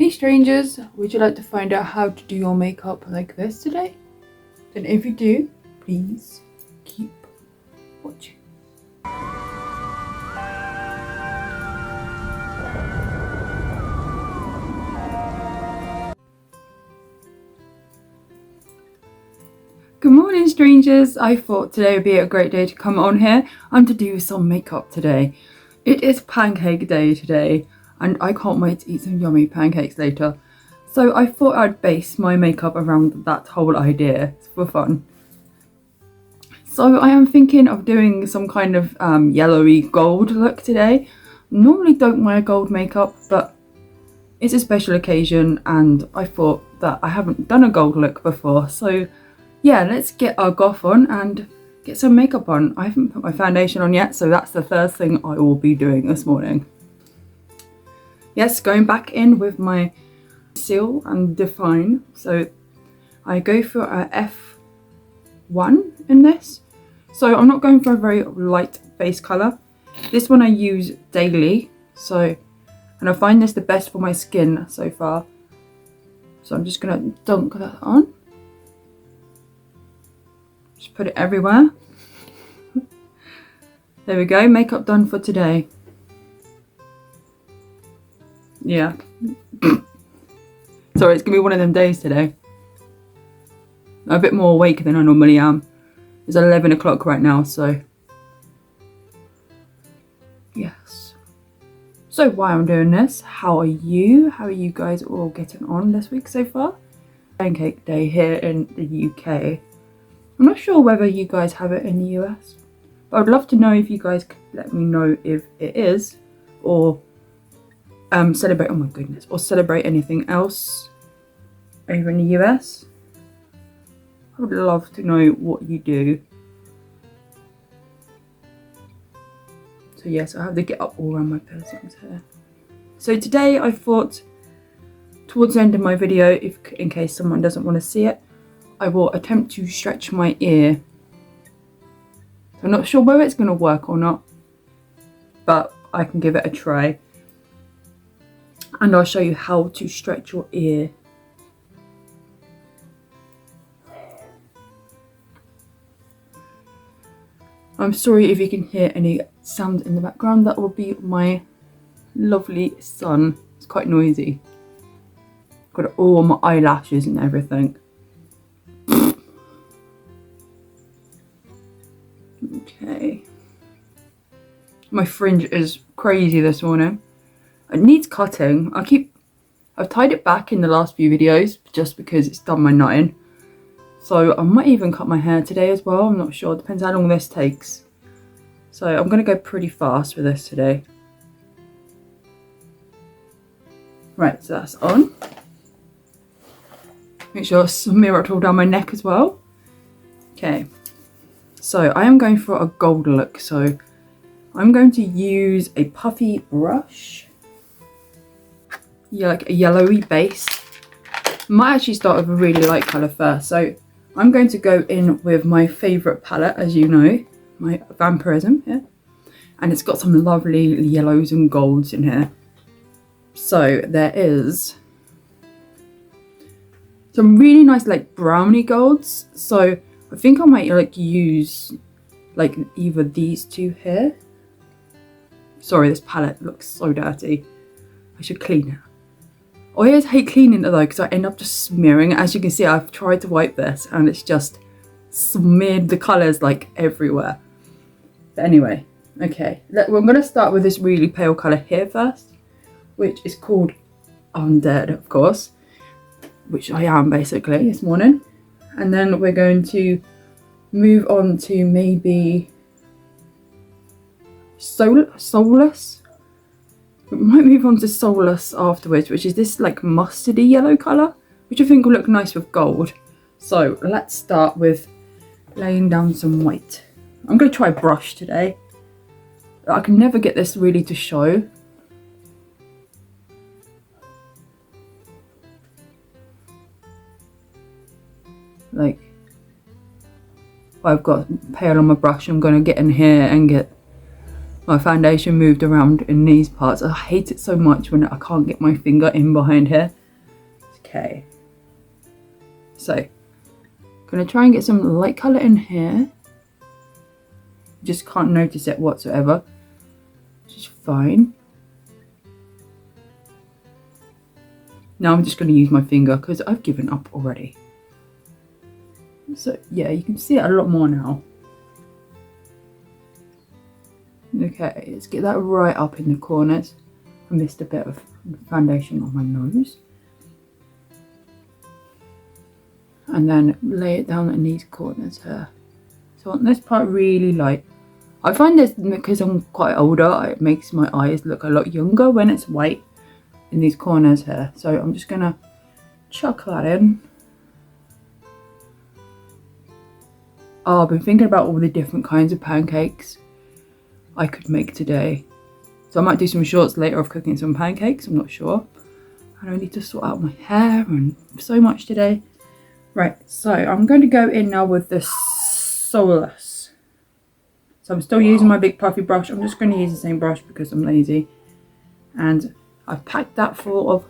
Any strangers, would you like to find out how to do your makeup like this today? Then if you do, please keep watching. Good morning, strangers. I thought today would be a great day to come on here and to do some makeup today. It is pancake day today and I can't wait to eat some yummy pancakes later. So I thought I'd base my makeup around that whole idea for fun. So I am thinking of doing some kind of yellowy gold look today. Normally don't wear gold makeup, but it's a special occasion and I thought that I haven't done a gold look before. So yeah, let's get our Goth on and get some makeup on. I haven't put my foundation on yet, so that's the first thing I will be doing this morning. Yes, going back in with my Seal and Define. So I go for a F1 in this. So I'm not going for a very light base colour. This one I use daily, and I find this the best for my skin so far. So I'm just gonna dunk that on. Just put it everywhere. There we go, makeup done for today. Yeah. Sorry, it's gonna be one of them days today. I'm a bit more awake than I normally am. It's 11 o'clock right now, so yes. So while I'm doing this, how are you? How are you guys all getting on this week so far? Pancake day here in the UK. I'm not sure whether you guys have it in the US, but I'd love to know if you guys could let me know if it is, or celebrate, oh my goodness, or celebrate anything else over in the US. I would love to know what you do. So yes, I have to get up all around my piercings here. So today I thought, towards the end of my video, in case someone doesn't want to see it, I will attempt to stretch my ear. I'm not sure whether it's going to work or not, but I can give it a try. And I'll show you how to stretch your ear. I'm sorry if you can hear any sound in the background. That will be my lovely son. It's quite noisy. Got it all on my eyelashes and everything. Okay. My fringe is crazy this morning. It needs cutting. I've tied it back in the last few videos just because it's done my knotting. So I might even cut my hair today as well. I'm not sure. It depends how long this takes. So I'm going to go pretty fast with this today. Right, so that's on. Make sure I smear it all down my neck as well. Okay. So I am going for a gold look. So I'm going to use a puffy brush. Yeah, like a yellowy base. Might actually start with a really light colour first. So I'm going to go in with my favourite palette, as you know, my Vampirism here. And it's got some lovely yellows and golds in here. So there is some really nice like browny golds. So I think I might like use like either these two here. Sorry, this palette looks so dirty. I should clean it. I always hate cleaning it though because I end up just smearing it. As you can see, I've tried to wipe this and it's just smeared the colours like everywhere. But anyway, okay. We're going to start with this really pale colour here first, which is called Undead, of course. Which I am basically this morning. And then we're going to move on to maybe Soulless. We might move on to Soulless afterwards, which is this like mustardy yellow colour, which I think will look nice with gold. So let's start with laying down some white. I'm going to try brush today. I can never get this really to show. Like, if I've got pale on my brush, I'm going to get in here and get my foundation moved around in these parts. I hate it so much when I can't get my finger in behind here. Okay. So, I'm going to try and get some light colour in here. Just can't notice it whatsoever, which is fine. Now I'm just going to use my finger because I've given up already. So yeah, you can see it a lot more now. Okay, let's get that right up in the corners. I missed a bit of foundation on my nose. And then lay it down in these corners here. So I want this part really light. I find this, because I'm quite older, it makes my eyes look a lot younger when it's white in these corners here. So I'm just gonna chuck that in. Oh, I've been thinking about all the different kinds of pancakes I could make today. So I might do some shorts later of cooking some pancakes, I'm not sure. And I need to sort out my hair and so much today. Right, so I'm going to go in now with the Coleyes. So I'm still using my big puffy brush. I'm just going to use the same brush because I'm lazy. And I've packed that full of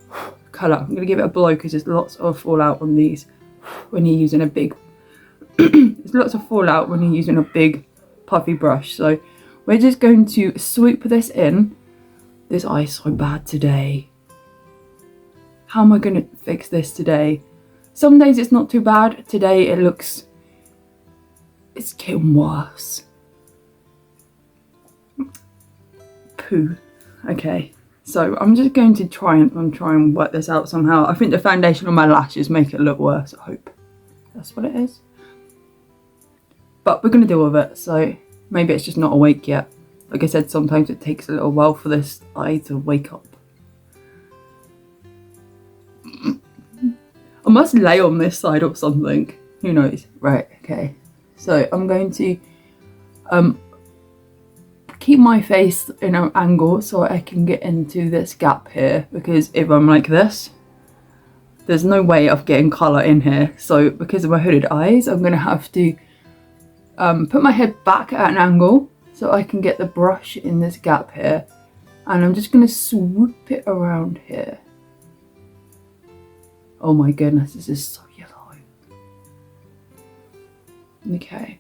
colour. I'm going to give it a blow because there's lots of fallout on these when you're using a big... there's lots of fallout when you're using a big puffy brush. So we're just going to swoop this in. This eye is so bad today. How am I going to fix this today? Some days it's not too bad. Today it looks... it's getting worse. Poo. Okay. So I'm just going to try and work this out somehow. I think the foundation on my lashes make it look worse. I hope that's what it is. But we're going to deal with it. So maybe it's just not awake yet. Like I said, sometimes it takes a little while for this eye to wake up. I must lay on this side or something. Who knows? Right, okay. So I'm going to keep my face in an angle so I can get into this gap here, because if I'm like this, there's no way of getting colour in here. So because of my hooded eyes, I'm going to have to put my head back at an angle so I can get the brush in this gap here. And I'm just going to swoop it around here. Oh my goodness, this is so yellow. Okay.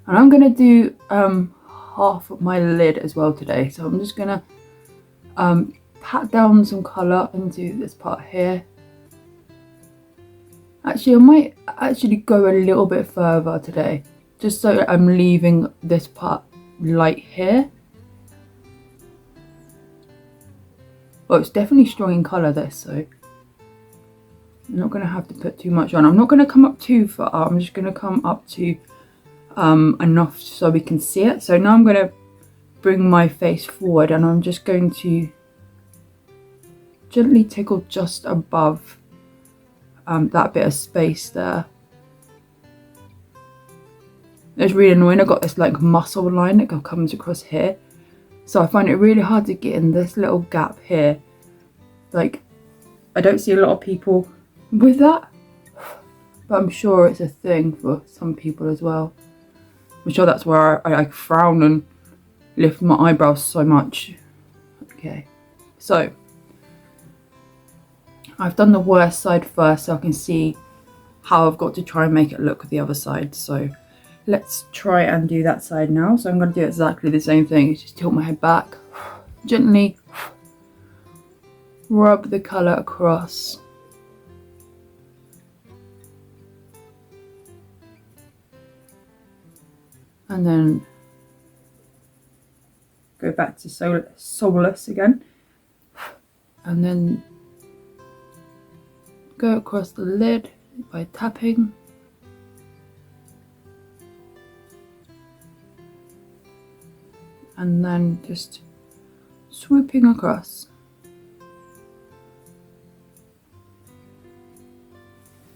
And I'm going to do half of my lid as well today. So I'm just going to pat down some colour into this part here. Actually, I might actually go a little bit further today, just so I'm leaving this part light here. Well, it's definitely strong in colour, this, so I'm not going to have to put too much on. I'm not going to come up too far. I'm just going to come up to enough so we can see it. So now I'm going to bring my face forward, and I'm just going to gently tickle just above that bit of space there. It's really annoying. I've got this like muscle line that comes across here. So I find it really hard to get in this little gap here. Like, I don't see a lot of people with that, but I'm sure it's a thing for some people as well. I'm sure that's where I frown and lift my eyebrows so much. Okay, so I've done the worst side first so I can see how I've got to try and make it look the other side. So let's try and do that side now. So I'm going to do exactly the same thing. Just tilt my head back, gently rub the colour across. And then go back to Coleyes again. And then go across the lid by tapping. And then just swooping across.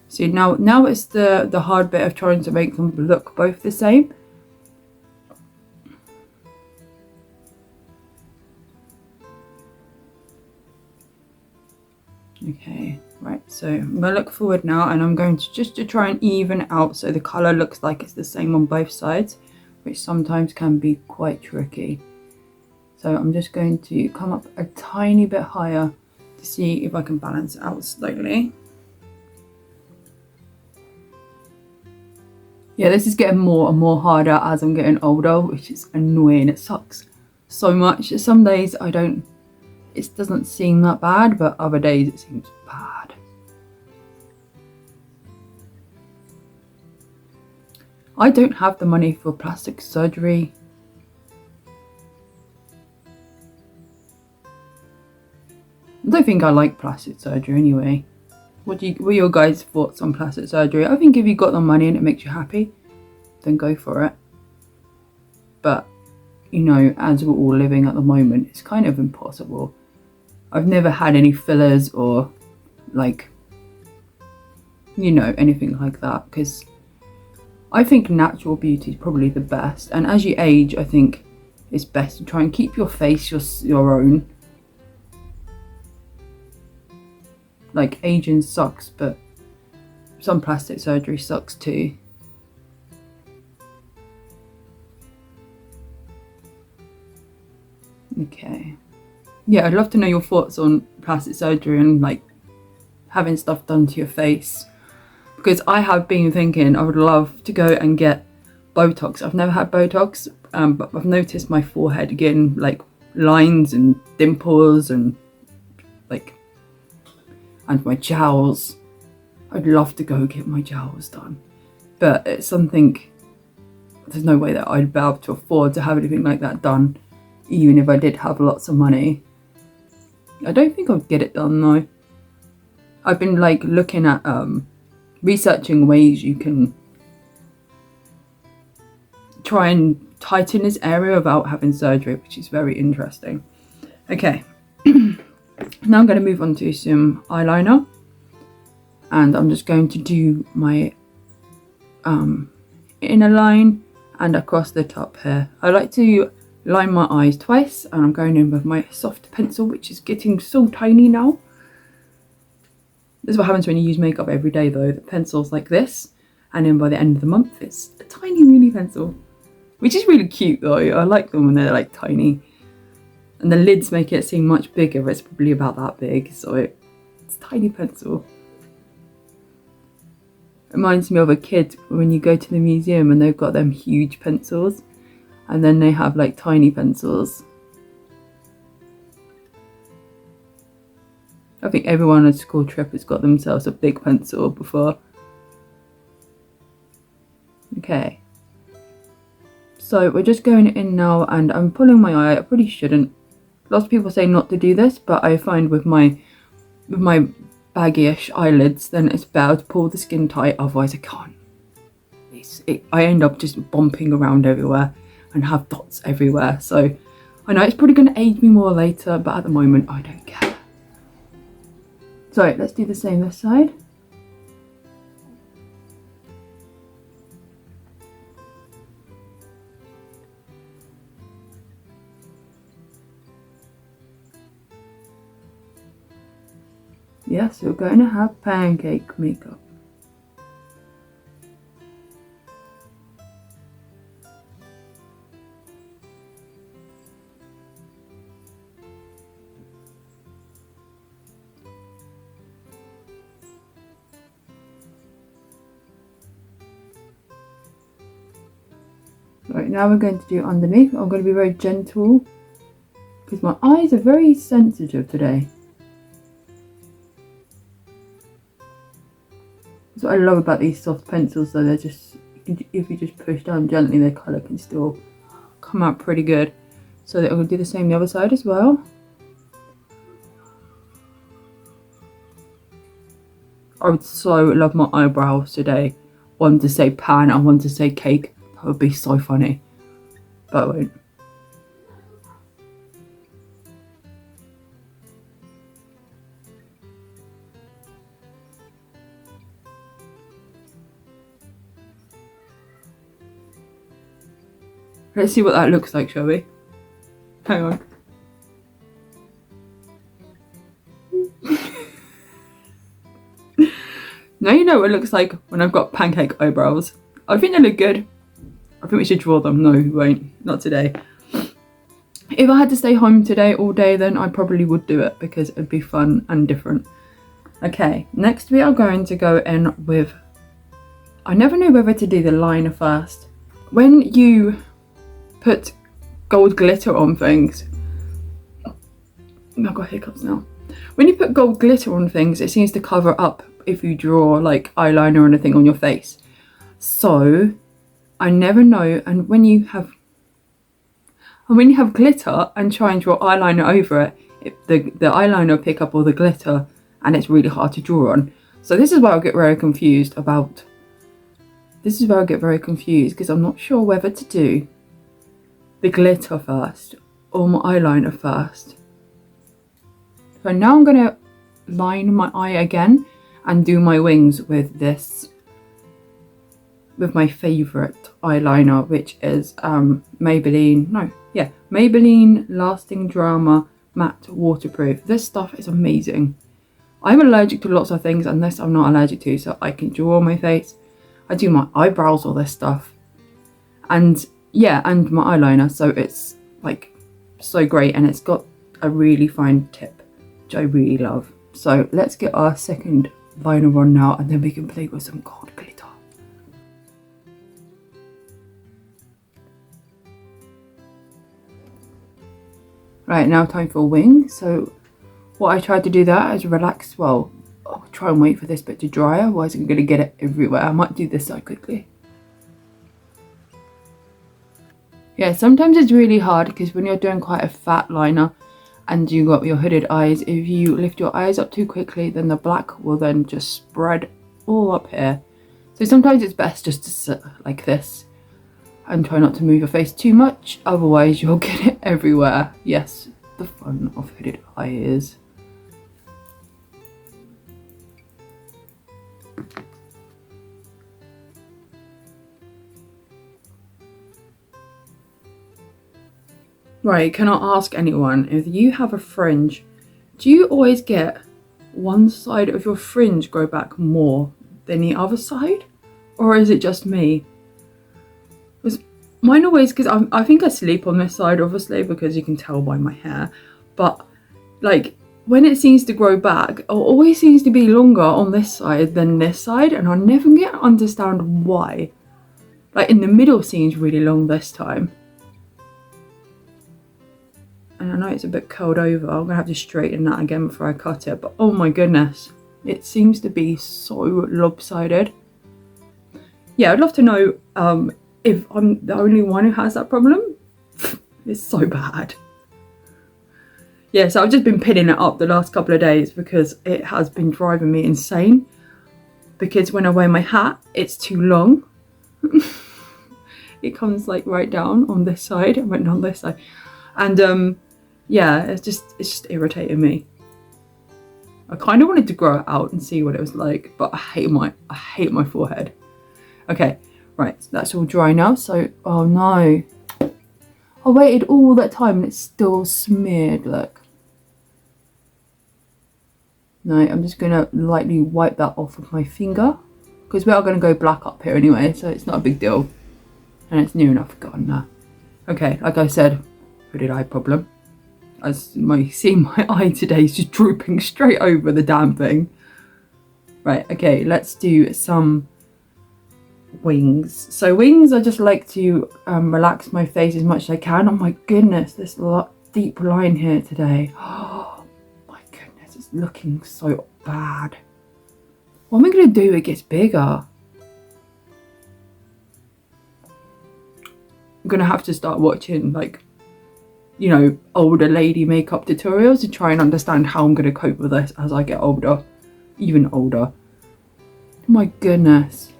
See, now it's the hard bit of trying to make them look both the same. Okay, right, so I'm going to look forward now, and I'm going to just try and even out so the colour looks like it's the same on both sides, which sometimes can be quite tricky. So I'm just going to come up a tiny bit higher to to see if I can balance it out slowly. Yeah, this is getting more and more harder as I'm getting older, which is annoying. It sucks so much. Some days it doesn't seem that bad, but other days it seems bad. I don't have the money for plastic surgery. I don't think I like plastic surgery anyway. What are your guys' thoughts on plastic surgery? I think if you got the money and it makes you happy, then go for it. But, you know, as we're all living at the moment, it's kind of impossible. I've never had any fillers or, like, you know, anything like that, because I think natural beauty is probably the best. And as you age, I think it's best to try and keep your face your own. Like, aging sucks, but some plastic surgery sucks too. Okay. Yeah, I'd love to know your thoughts on plastic surgery and like having stuff done to your face. Because I have been thinking I would love to go and get Botox. I've never had Botox, but I've noticed my forehead getting like lines and dimples and like, and my jowls. I'd love to go get my jowls done, but it's something, there's no way that I'd be able to afford to have anything like that done, even if I did have lots of money. I don't think I'd get it done though. I've been like looking at researching ways you can try and tighten this area without having surgery, which is very interesting. Okay. Now I'm going to move on to some eyeliner, and I'm just going to do my inner line and across the top here. I like to line my eyes twice, and I'm going in with my soft pencil, which is getting so tiny now. This is what happens when you use makeup every day though. The pencil's like this, and then by the end of the month it's a tiny mini pencil, which is really cute though. I like them when they're like tiny. And the lids make it seem much bigger. It's probably about that big, so it's a tiny pencil. Reminds me of a kid when you go to the museum and they've got them huge pencils, and then they have like tiny pencils. I think everyone on a school trip has got themselves a big pencil before. Okay. So we're just going in now, and I'm pulling my eye. I probably shouldn't. Lots of people say not to do this, but I find with my baggyish eyelids, then it's better to pull the skin tight, otherwise I can't. I end up just bumping around everywhere and have dots everywhere. So I know it's probably going to age me more later, but at the moment I don't care. So let's do the same this side. Yes, we're going to have pancake makeup. Right, now we're going to do underneath. I'm going to be very gentle because my eyes are very sensitive today. That's what I love about these soft pencils though, they're just, if you just push down gently, their colour can still come out pretty good. So that I'm going to do the same the other side as well. I would so love my eyebrows today. One to say pan and one to say cake. That would be so funny. But I won't. Let's see what that looks like, shall we? Hang on. Now you know what it looks like when I've got pancake eyebrows. I think they look good. I think we should draw them. No, we won't. Not today. If I had to stay home today all day, then I probably would do it because it'd be fun and different. Okay, next we are going to go in with, I never know whether to do the liner first. When you put gold glitter on things, I've got hiccups now. When you put gold glitter on things, it seems to cover up if you draw like eyeliner or anything on your face. So I never know, and when you have glitter and try and draw eyeliner over it, the eyeliner will pick up all the glitter and it's really hard to draw on. So this is why I get very confused about, because I'm not sure whether to do the glitter first or my eyeliner first. So now I'm going to line my eye again and do my wings with this, with my favourite eyeliner, which is Maybelline Lasting Drama Matte Waterproof. This stuff is amazing. I'm allergic to lots of things, and this I'm not allergic to, so I can draw my face. I do my eyebrows, all this stuff. And yeah, and my eyeliner, so it's like so great, and it's got a really fine tip, which I really love. So let's get our second liner on now, and then we can play with some gold glitter. Right, now time for a wing. So what I tried to do there is relax, well, I'll try and wait for this bit to dry, otherwise I'm going to get it everywhere. I might do this side quickly. Yeah, sometimes it's really hard because when you're doing quite a fat liner and you got your hooded eyes, if you lift your eyes up too quickly, then the black will then just spread all up here. So sometimes it's best just to sit like this and try not to move your face too much, otherwise you'll get it everywhere. Yes, the fun of hooded eyes. Right, can I ask anyone, if you have a fringe, do you always get one side of your fringe grow back more than the other side? Or is it just me? Because mine always, because I think I sleep on this side, obviously, because you can tell by my hair. But like when it seems to grow back, it always seems to be longer on this side than this side. And I never get to understand why. Like in the middle seems really long this time. And I know it's a bit curled over. I'm gonna have to straighten that again before I cut it. But oh my goodness, it seems to be so lopsided. Yeah, I'd love to know if I'm the only one who has that problem. It's so bad. Yeah, so I've just been pinning it up the last couple of days because it has been driving me insane. Because when I wear my hat, it's too long. It comes like right down on this side. It went down this side. And yeah, it's just irritating me. I kind of wanted to grow it out and see what it was like, but I hate my forehead. Okay, right, so that's all dry now. So, oh no, I waited all that time and it's still smeared. Look. No, I'm just gonna lightly wipe that off with my finger because we are gonna go black up here anyway, so it's not a big deal, and it's near enough gone now. Okay, like I said, hooded eye problem. As you might see, my eye today is just drooping straight over the damn thing. Right, okay, let's do some wings. So wings, I just like to relax my face as much as I can. Oh my goodness, this deep line here today. Oh my goodness, it's looking so bad. What am I going to do? It gets bigger. I'm going to have to start watching, like, you know, older lady makeup tutorials to try and understand how I'm going to cope with this as I get older. Even older. Oh my goodness.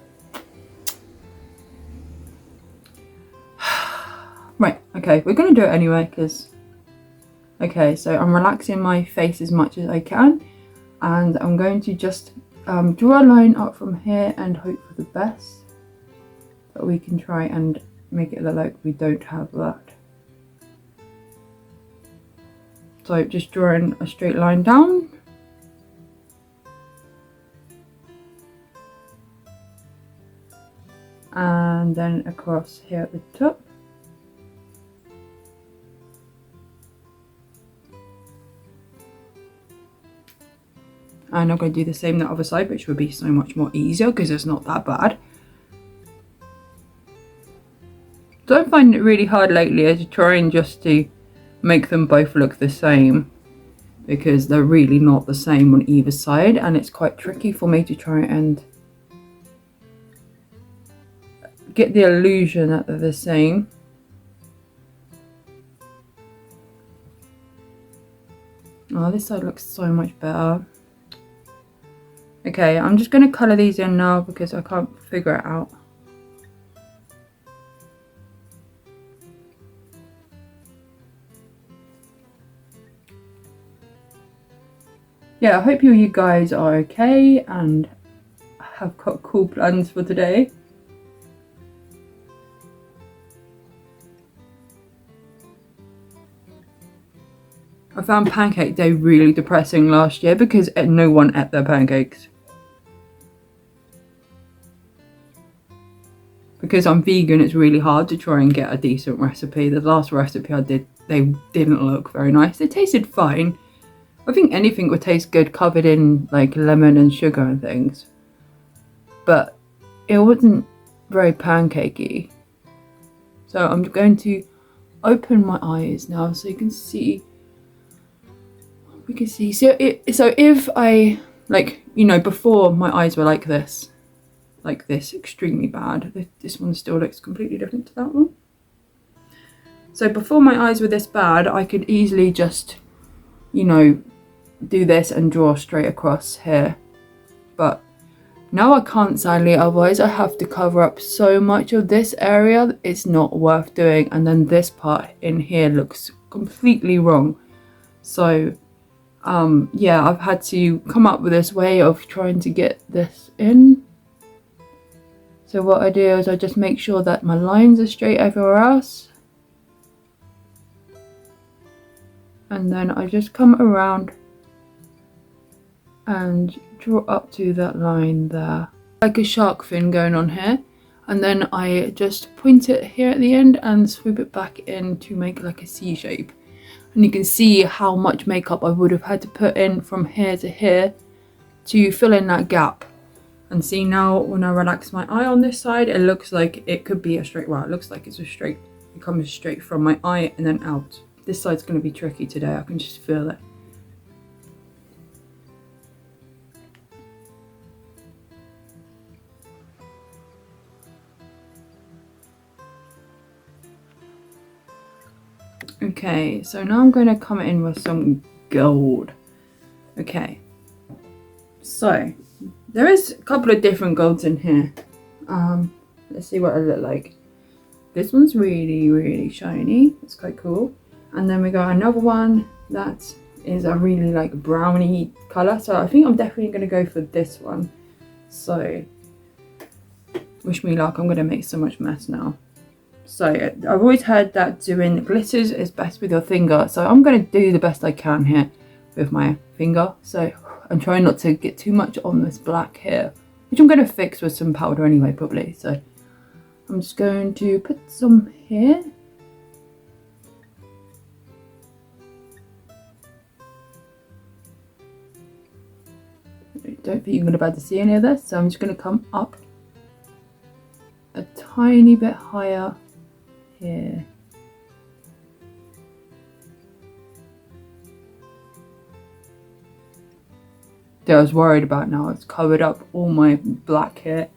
Right, okay, we're going to do it anyway because... Okay, so I'm relaxing my face as much as I can. And I'm going to just draw a line up from here and hope for the best. But we can try and make it look like we don't have that. So just drawing a straight line down. And then across here at the top. And I'm going to do the same the other side, which would be so much more easier because it's not that bad. So I'm finding it really hard lately to try just to make them both look the same, because they're really not the same on either side, and it's quite tricky for me to try and get the illusion that they're the same. Oh, this side looks so much better. Okay, I'm just going to colour these in now because I can't figure it out. Yeah, I hope you guys are okay and have got cool plans for today. I found Pancake Day really depressing last year because no one ate their pancakes. Because I'm vegan, it's really hard to try and get a decent recipe. The last recipe I did, they didn't look very nice. They tasted fine. I think anything would taste good covered in like lemon and sugar and things. But it wasn't very pancakey. So I'm going to open my eyes now so you can see. We can see. So if I, like, you know, before my eyes were like this, extremely bad. This one still looks completely different to that one. So before my eyes were this bad, I could easily just, you know, do this and draw straight across here. But now I can't, sadly, otherwise I have to cover up so much of this area. It's not worth doing. And then this part in here looks completely wrong. So yeah, I've had to come up with this way of trying to get this in. So what I do is I just make sure that my lines are straight everywhere else. And then I just come around and draw up to that line there. Like a shark fin going on here. And then I just point it here at the end and swoop it back in to make like a C shape. And you can see how much makeup I would have had to put in from here to here to fill in that gap. And see, now when I relax my eye on this side, it looks like it could be a straight, well, it looks like it's a straight, it comes straight from my eye and then out. This side's going to be tricky today, I can just feel it. Okay, so now I'm going to come in with some gold. Okay, so there is a couple of different golds in here. Let's see what I look like. This one's really, really shiny. It's quite cool. And then we got another one that is a really like browny colour. So I think I'm definitely going to go for this one. So wish me luck. I'm going to make so much mess now. So I've always heard that doing glitters is best with your finger. So I'm going to do the best I can here with my finger. So I'm trying not to get too much on this black here, which I'm going to fix with some powder anyway, probably. So I'm just going to put some here. I don't think you're going to be able to see any of this. So I'm just going to come up a tiny bit higher here. That I was worried about now. It's covered up all my black hair.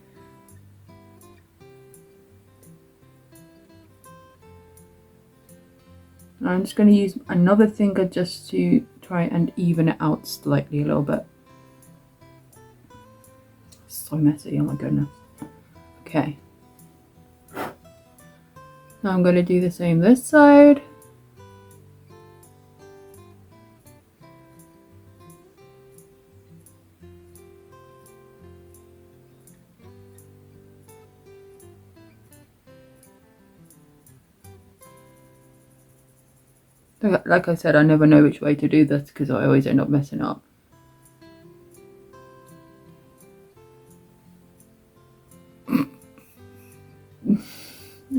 And I'm just going to use another finger just to try and even it out slightly a little bit. So messy, oh my goodness. Okay. Now I'm going to do the same this side. Like I said, I never know which way to do this because I always end up messing up.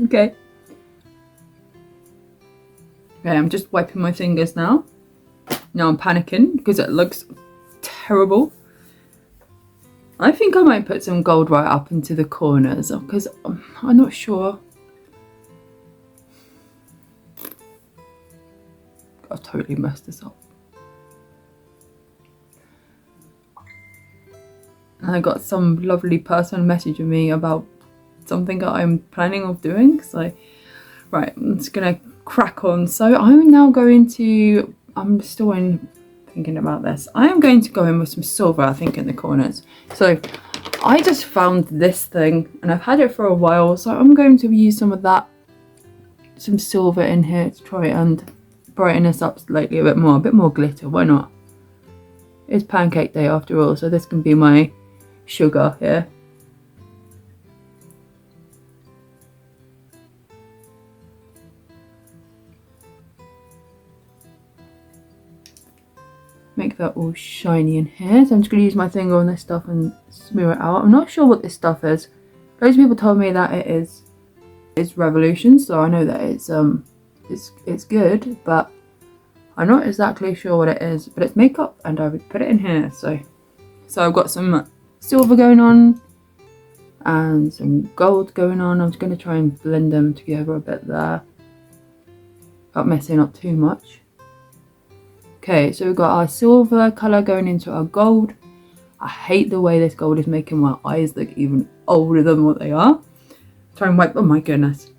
Okay. Okay, I'm just wiping my fingers now. Now I'm panicking because it looks terrible. I think I might put some gold right up into the corners because I'm not sure. I've totally messed this up. And I got some lovely person messaging me about something that I'm planning on doing. So, right, I'm just gonna crack on. So I'm now going to, I'm still thinking about this. I am going to go in with some silver, I think, in the corners. So I just found this thing and I've had it for a while. So I'm going to use some of that, some silver in here to try and brighten this up slightly a bit more glitter. Why not? It's pancake day after all, so this can be my sugar here. Make that all shiny in here. So I'm just going to use my finger on this stuff and smear it out. I'm not sure what this stuff is. Loads of people told me that it's Revolution, so I know that it's good, but I'm not exactly sure what it is. But it's makeup, and I would put it in here. So I've got some silver going on and some gold going on. I'm just going to try and blend them together a bit there, not messing up too much. Okay, so we've got our silver colour going into our gold. I hate the way this gold is making my eyes look even older than what they are. Try and wipe, oh my goodness.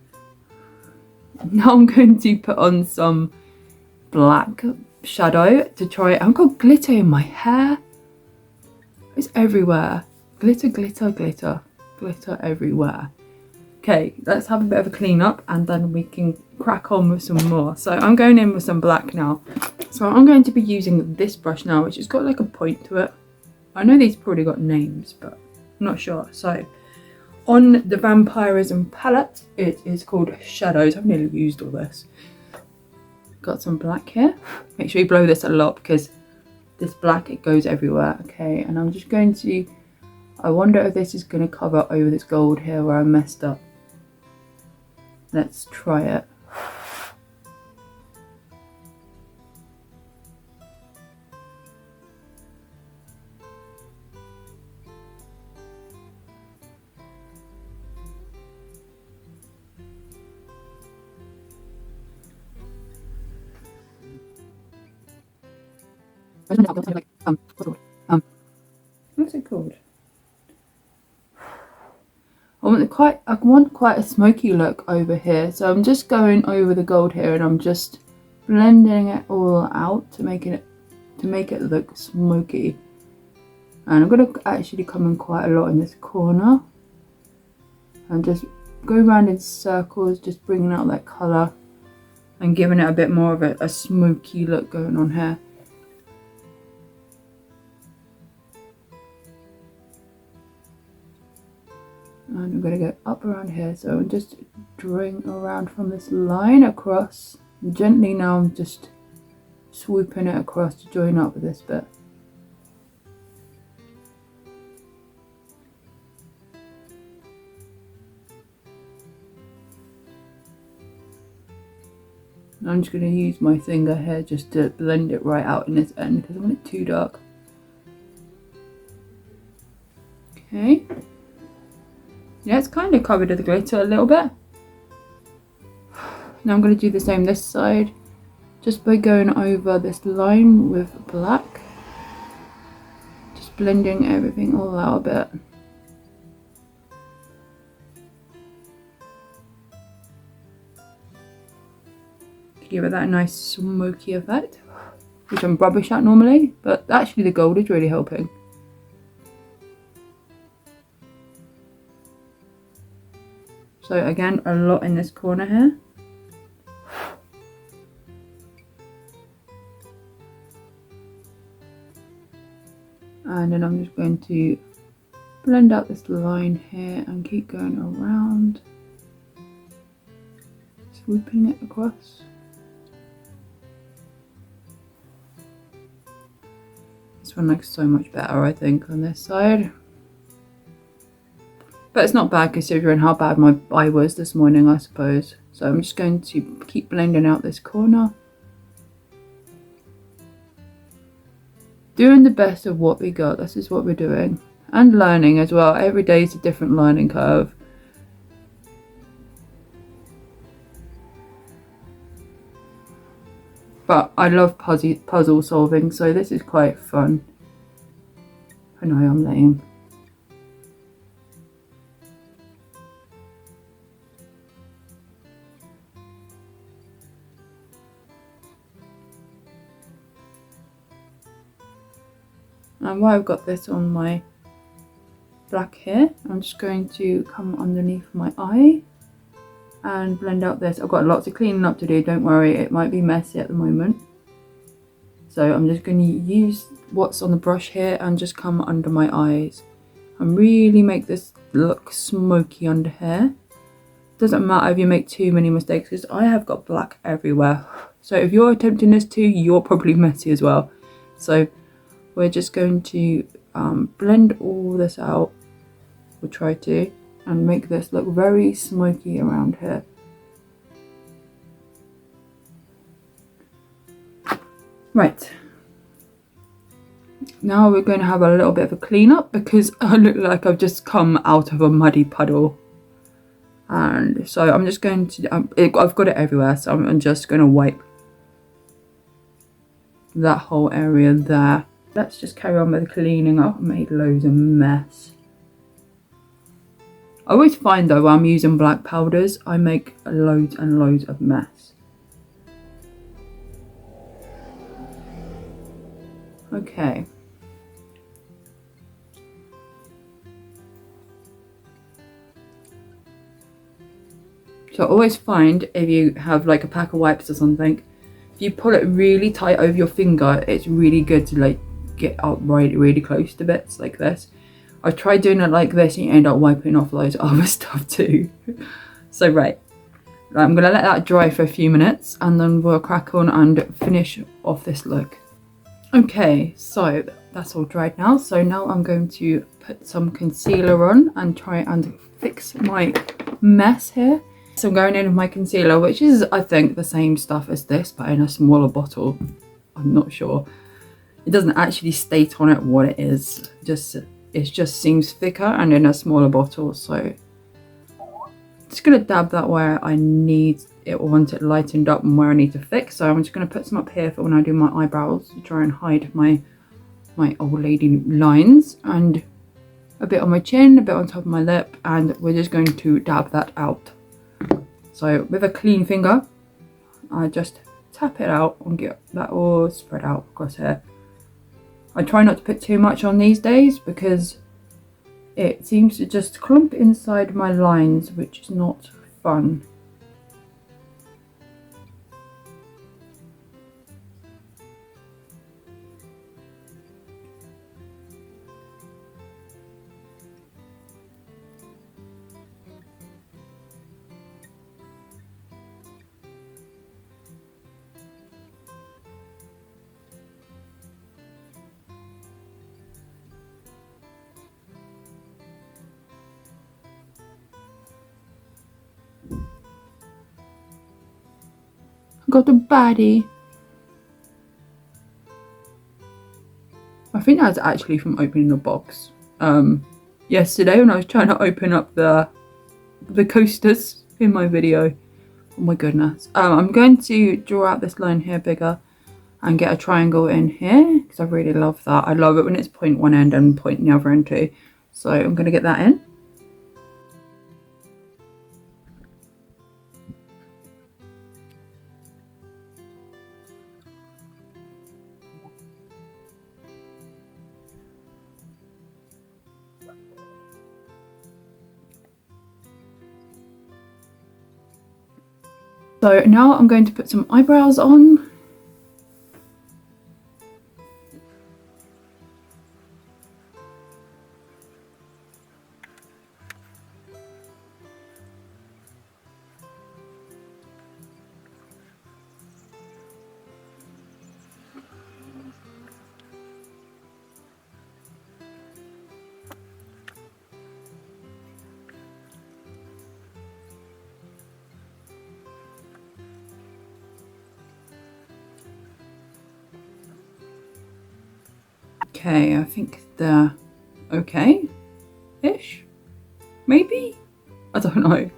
Now I'm going to put on some black shadow to try it. I've got glitter in my hair. It's everywhere. Glitter, glitter, glitter. Glitter everywhere. Okay, let's have a bit of a clean up and then we can crack on with some more. So I'm going in with some black now. So I'm going to be using this brush now, which has got like a point to it. I know these probably got names, but I'm not sure. So on the Vampirism palette, it is called Shadows. I've nearly used all this. Got some black here. Make sure you blow this a lot because this black, it goes everywhere. Okay, and I'm just going to, I wonder if this is going to cover over this gold here where I messed up. Let's try it. What's it called? I want quite a smoky look over here, so I'm just going over the gold here and I'm just blending it all out to make it look smoky. And I'm going to actually come in quite a lot in this corner and just go around in circles, just bringing out that colour and giving it a bit more of a smoky look going on here. And I'm going to go up around here, so I'm just drawing around from this line across. And gently now I'm just swooping it across to join up with this bit. And I'm just going to use my finger here just to blend it right out in this end because I want it too dark. Okay. Yeah, it's kind of covered with the glitter a little bit. Now I'm going to do the same this side, just by going over this line with black. Just blending everything all out a bit. To give it that nice smoky effect, which I'm rubbish at normally, but actually the gold is really helping. So again, a lot in this corner here. And then I'm just going to blend out this line here and keep going around, swooping it across. This one looks so much better, I think, on this side. But it's not bad considering how bad my eye was this morning, I suppose. So I'm just going to keep blending out this corner. Doing the best of what we got, this is what we're doing. and learning as well. Every day is a different learning curve. But I love puzzle solving, so this is quite fun. I know I'm lame. And while I've got this on my black here, I'm just going to come underneath my eye and blend out this. I've got lots of cleaning up to do, don't worry, it might be messy at the moment. So I'm just going to use what's on the brush here and just come under my eyes and really make this look smoky under here. Doesn't matter if you make too many mistakes, because I have got black everywhere. So if you're attempting this too, you're probably messy as well. So we're just going to blend all this out. We'll try to, and make this look very smoky around here. Right. Now we're going to have a little bit of a clean up, because I look like I've just come out of a muddy puddle. And so I'm just going to, I've got it everywhere, so I'm just going to wipe that whole area there. Let's just carry on with the cleaning up. I made loads of mess. I always find though, when I'm using black powders, I make loads and loads of mess. Okay. So I always find if you have like a pack of wipes or something, if you pull it really tight over your finger, it's really good to like get up really close to bits like this. I've tried doing it like this and you end up wiping off loads of other stuff too. So right, I'm gonna let that dry for a few minutes and then we'll crack on and finish off this look. Okay, so that's all dried now. So now I'm going to put some concealer on and try and fix my mess here. So I'm going in with my concealer, which is, I think, the same stuff as this, but in a smaller bottle. I'm not sure. It doesn't actually state on it what it is. It just seems thicker and in a smaller bottle. So just going to dab that where I need it or want it lightened up and where I need to fix. So I'm just going to put some up here for when I do my eyebrows to try and hide my old lady lines, and a bit on my chin, a bit on top of my lip, and we're just going to dab that out. So with a clean finger, I just tap it out and get that all spread out across here. I try not to put too much on these days because it seems to just clump inside my lines, which is not fun. Got a baddie. I think that's actually from opening the box yesterday when I was trying to open up the coasters in my video. Oh my goodness. I'm going to draw out this line here bigger and get a triangle in here because I really love that. I love it when it's point one end and point the other end too. So I'm going to get that in. So now I'm going to put some eyebrows on. Okay, I think they're okay-ish, maybe? I don't know.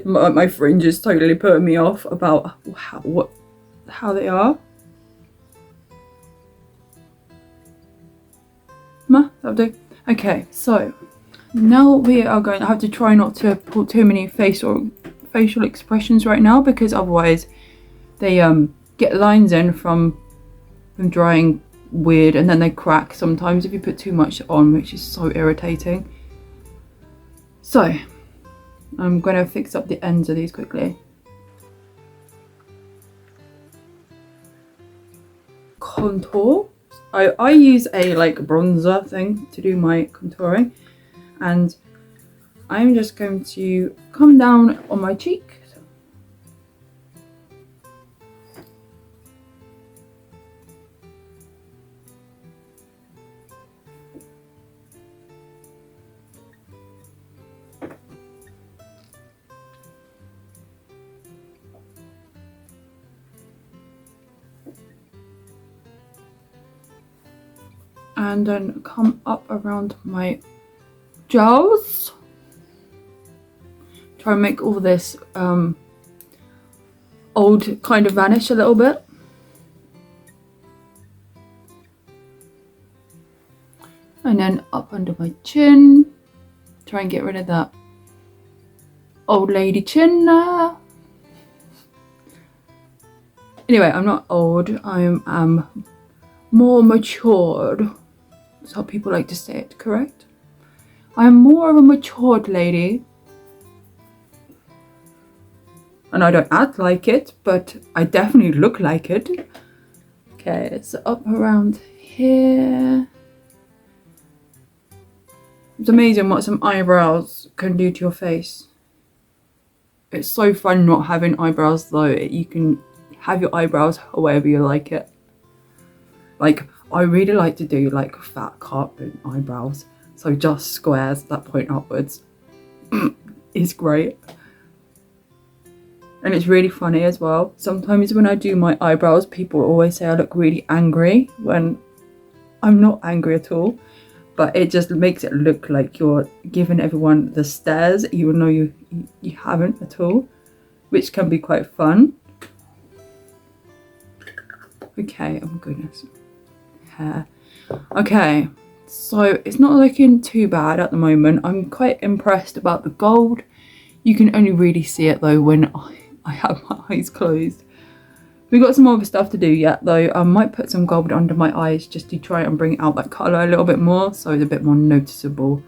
My fringe is totally putting me off about how they are. That'll do. Okay, so now we are going. I have to try not to put too many facial expressions right now, because otherwise they get lines in from drying weird, and then they crack sometimes if you put too much on, which is so irritating. So I'm going to fix up the ends of these quickly. Contour. I use a like bronzer thing to do my contouring, and I'm just going to come down on my cheek. And then come up around my jowls. Try and make all this old kind of vanish a little bit. And then up under my chin. Try and get rid of that old lady chin. Anyway, I'm not old. I am more matured. That's how people like to say it, correct? I'm more of a matured lady. And I don't act like it, but I definitely look like it. Okay, so up around here. It's amazing what some eyebrows can do to your face. It's so fun not having eyebrows though. You can have your eyebrows however you like it. Like, I really like to do like fat carpet eyebrows. So just squares that point upwards. It's great. And it's really funny as well. Sometimes when I do my eyebrows, people always say I look really angry when I'm not angry at all. But it just makes it look like you're giving everyone the stares, even though you haven't at all, which can be quite fun. Okay, oh my goodness. Hair. Okay, so it's not looking too bad at the moment. I'm quite impressed about the gold. You can only really see it though when I have my eyes closed. We've got some other stuff to do yet though. I might put some gold under my eyes just to try and bring out that colour a little bit more, so it's a bit more noticeable.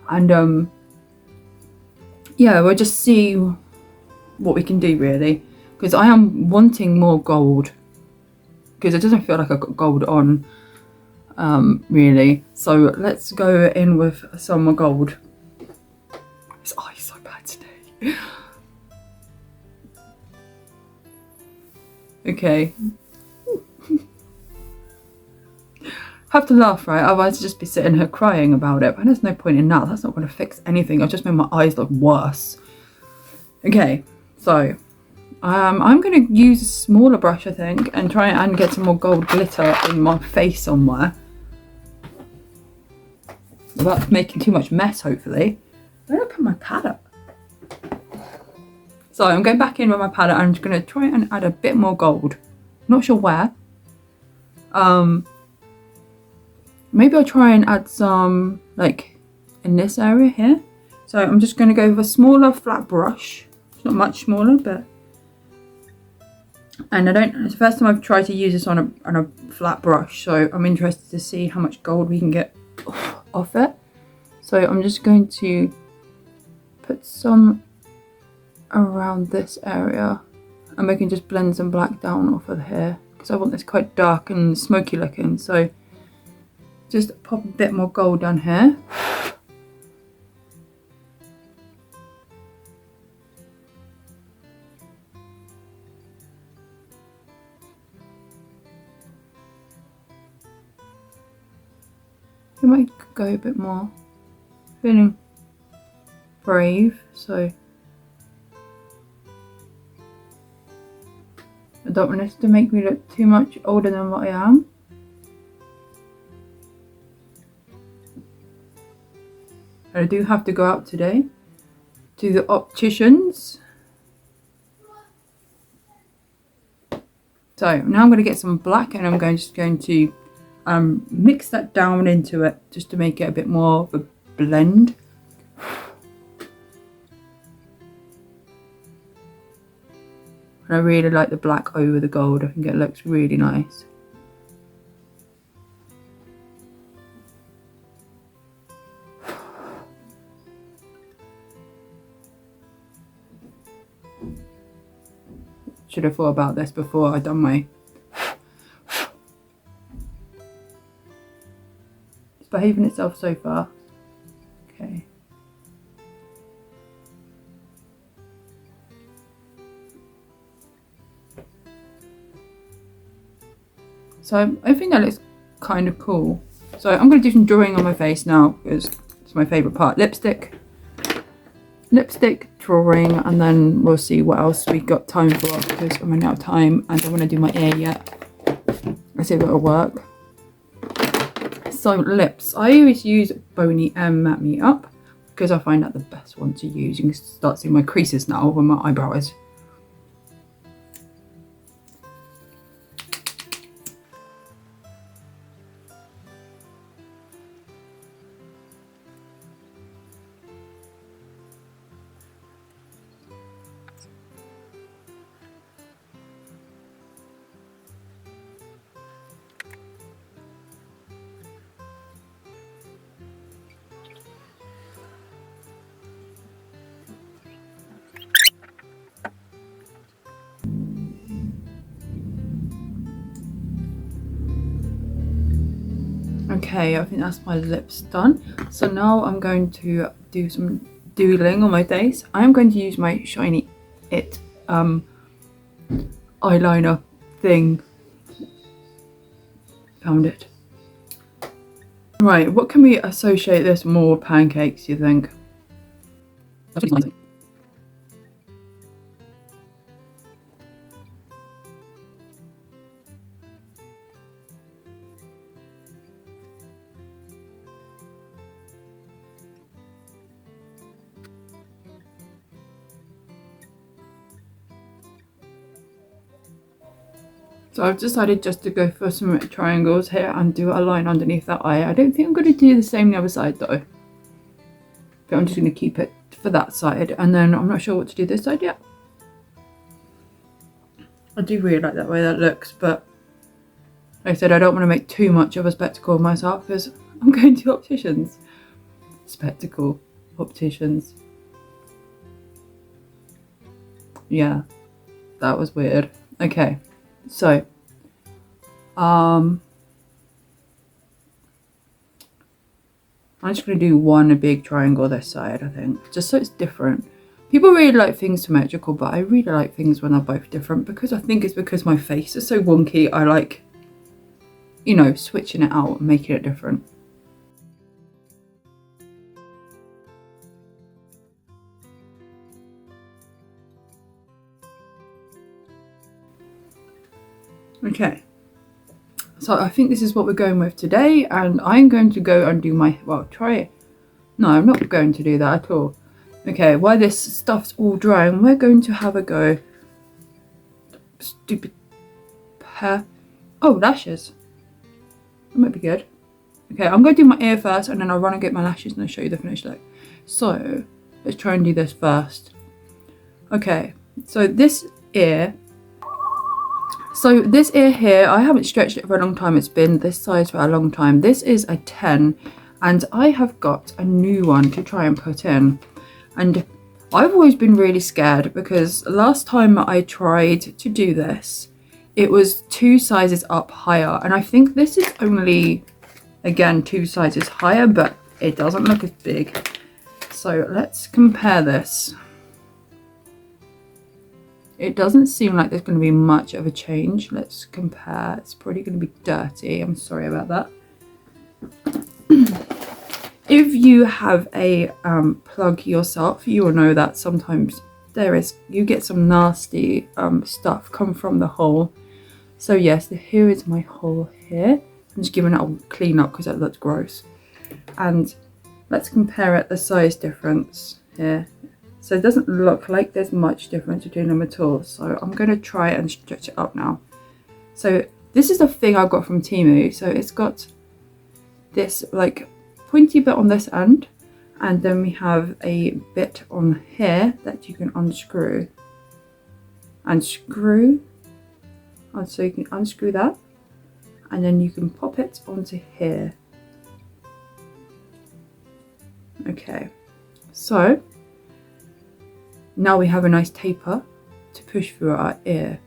And yeah, we'll just see what we can do really, because I am wanting more gold, because it doesn't feel like I've got gold on really. So let's go in with some more gold. This eye is so bad today. Okay. Have to laugh, right? Otherwise I'd just be sitting here crying about it. But there's no point in that. That's not going to fix anything. I've just made my eyes look worse. Okay, so I'm going to use a smaller brush, I think, and try and get some more gold glitter in my face somewhere. Without making too much mess, hopefully. Where did I put my palette? So I'm going back in with my palette. I'm just going to try and add a bit more gold. Not sure where. Maybe I'll try and add some like in this area here. So I'm just going to go with a smaller flat brush. It's not much smaller, but, and it's the first time I've tried to use this on a flat brush, so I'm interested to see how much gold we can get off it. So I'm just going to put some around this area, and we can just blend some black down off of here, because I want this quite dark and smoky looking. So just pop a bit more gold down here. I might go a bit more. Feeling brave, so I don't want this to make me look too much older than what I am. I do have to go out today to the opticians. So now I'm going to get some black, and I'm just going to mix that down into it just to make it a bit more of a blend. And I really like the black over the gold. I think it looks really nice. Should have thought about this before I'd done my... It's behaving itself so far. Okay. So I think that looks kind of cool. So I'm going to do some drawing on my face now because it's my favourite part. Lipstick, drawing, and then we'll see what else we got time for because I'm running out of time and I don't want to do my ear yet. Let's see if it'll work. So lips. I always use Boney M Matte Me Up because I find that the best one to use. You can start seeing my creases now where my eyebrow is. Okay, I think that's my lips done. So now I'm going to do some doodling on my face. I'm going to use my Shiny It eyeliner thing. Found it. Right, what can we associate this more with pancakes, you think? So I've decided just to go for some triangles here and do a line underneath that eye. I don't think I'm going to do the same the other side though. But I'm just going to keep it for that side, and then I'm not sure what to do this side yet. I do really like that way that looks, but like I said, I don't want to make too much of a spectacle of myself because I'm going to opticians. Spectacle, opticians. Yeah, that was weird. Okay. So, I'm just going to do one big triangle this side, I think, just so it's different. People really like things symmetrical, but I really like things when they're both different because I think it's because my face is so wonky. I like, you know, switching it out and making it different. Okay, so I think this is what we're going with today, and I'm going to go and do my, well, try it. No, I'm not going to do that at all. Okay, while this stuff's all drying, we're going to have a go. Stupid hair. Oh, lashes. That might be good. Okay, I'm going to do my ear first, and then I'll run and get my lashes and I'll show you the finished look. So, let's try and do this first. Okay, so this ear. So this ear here, I haven't stretched it for a long time. It's been this size for a long time. This is a 10, and I have got a new one to try and put in. And I've always been really scared because last time I tried to do this, it was 2 sizes up higher. And I think this is only, again, 2 sizes higher, but it doesn't look as big. So let's compare this. It doesn't seem like there's going to be much of a change. Let's compare. It's probably going to be dirty. I'm sorry about that. If you have a plug yourself, you will know that sometimes you get some nasty stuff come from the hole. So yes, here is my hole here. I'm just giving it a clean up because it looks gross. And let's compare it, the size difference here. So it doesn't look like there's much difference between them at all. So I'm going to try and stretch it up now. So this is the thing I got from Temu. So it's got this like pointy bit on this end, and then we have a bit on here that you can unscrew. And so you can unscrew that, and then you can pop it onto here. Okay, so now we have a nice taper to push through our ear.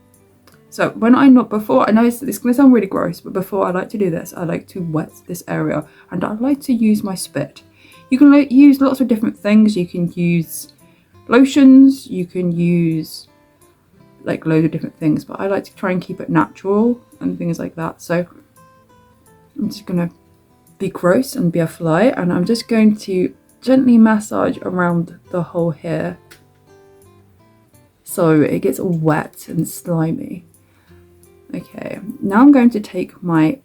So when I know it's going to sound really gross, but before I like to do this, I like to wet this area, and I like to use my spit. You can use lots of different things. You can use lotions, you can use like loads of different things, but I like to try and keep it natural and things like that. So I'm just going to be gross and be a fly, and I'm just going to gently massage around the hole here so it gets all wet and slimy. Okay, now I'm going to take my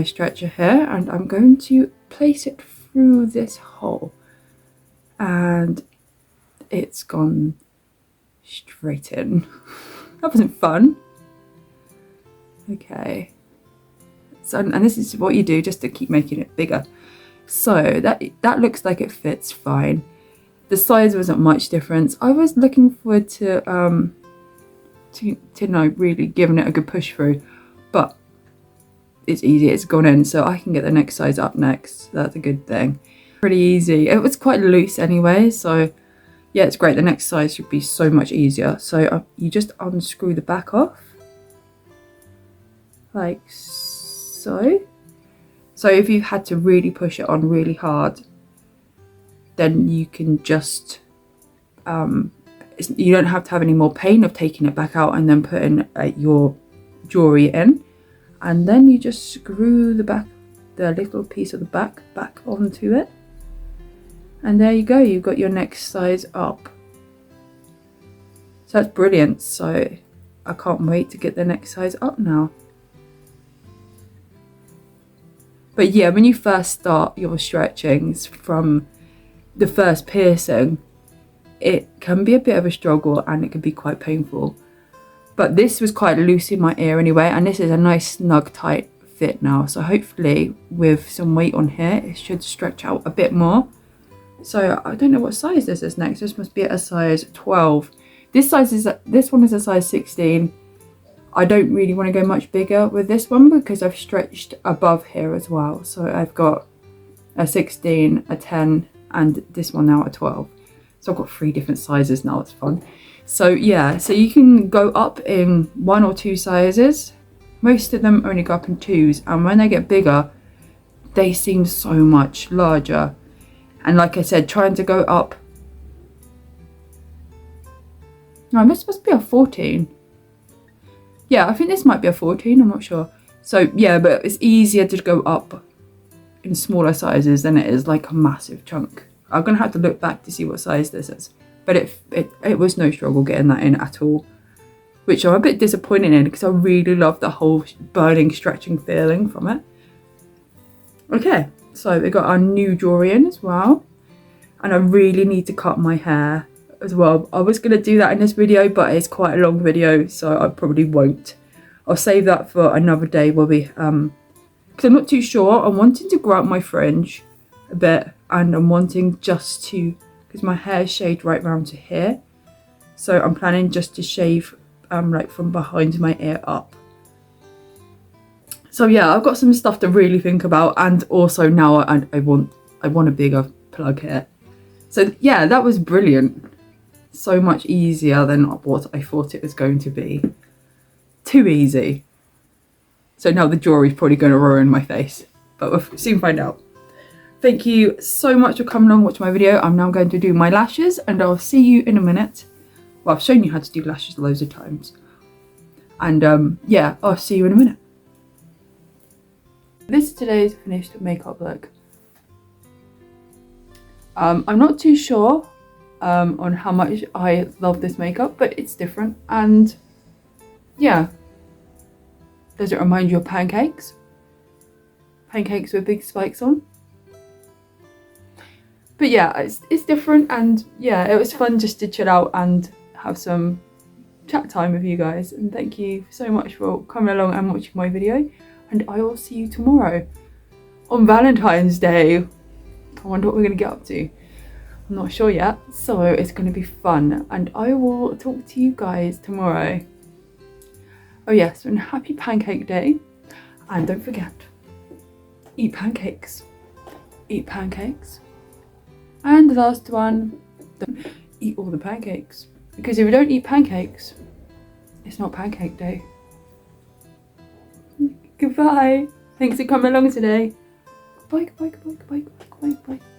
stretcher here, and I'm going to place it through this hole, and it's gone straight in. That wasn't fun. Okay, so and this is what you do just to keep making it bigger. So that looks like it fits fine. The size wasn't much difference. I was looking forward to really giving it a good push through, but it's easy, it's gone in, so I can get the next size up next. That's a good thing. Pretty easy. It was quite loose anyway, so yeah, it's great. The next size should be so much easier. So you just unscrew the back off like so. So if you had to really push it on really hard, then you can just you don't have to have any more pain of taking it back out and then putting your jewelry in. And then you just screw the little piece of the back onto it. And there you go, you've got your next size up. So that's brilliant. So I can't wait to get the next size up now. But yeah, when you first start your stretchings from the first piercing, it can be a bit of a struggle and it can be quite painful. But this was quite loose in my ear anyway, and this is a nice snug tight fit now. So hopefully with some weight on here, it should stretch out a bit more. So I don't know what size this is next. This must be at a size 12. This one is a size 16. I don't really want to go much bigger with this one because I've stretched above here as well. So I've got a 16, a 10, and this one now a 12. So I've got 3 different sizes now. It's fun. So yeah, so you can go up in 1 or 2 sizes. Most of them only go up in 2s, and when they get bigger, they seem so much larger. And like I said, trying to go up. No, this must be a 14. Yeah, I think this might be a 14, I'm not sure. So yeah, but it's easier to go up in smaller sizes than it is like a massive chunk. I'm gonna have to look back to see what size this is. But it was no struggle getting that in at all. Which I'm a bit disappointed in because I really love the whole burning, stretching feeling from it. Okay, so we got our new jewelry in as well. And I really need to cut my hair as well. I was going to do that in this video, but it's quite a long video, so I probably won't. I'll save that for another day where we, because I'm not too sure. I'm wanting to grow out my fringe a bit, and I'm wanting just to, because my hair is shaved right round to here. So I'm planning just to shave like from behind my ear up. So yeah, I've got some stuff to really think about, and also now I want a bigger plug here. So yeah, that was brilliant. So much easier than what I thought it was going to be. Too easy. So now the jewelry's probably going to ruin my face, but we'll soon find out. Thank you so much for coming along and watching my video. I'm now going to do my lashes, and I'll see you in a minute. Well, I've shown you how to do lashes loads of times. And yeah, I'll see you in a minute. This is today's finished makeup look. I'm not too sure on how much I love this makeup, but it's different, and yeah. Does it remind you of pancakes? Pancakes with big spikes on? But yeah, it's different, and yeah, it was fun just to chill out and have some chat time with you guys. And thank you so much for coming along and watching my video, and I will see you tomorrow on Valentine's Day. I wonder what we're gonna get up to. I'm not sure yet, so it's gonna be fun, and I will talk to you guys tomorrow. Oh yes, and happy Pancake Day, and don't forget, eat pancakes. Eat pancakes. And the last one, don't eat all the pancakes. Because if you don't eat pancakes, it's not Pancake Day. Goodbye. Thanks for coming along today. Bye, bye, bye, bye, bye, bye, bye.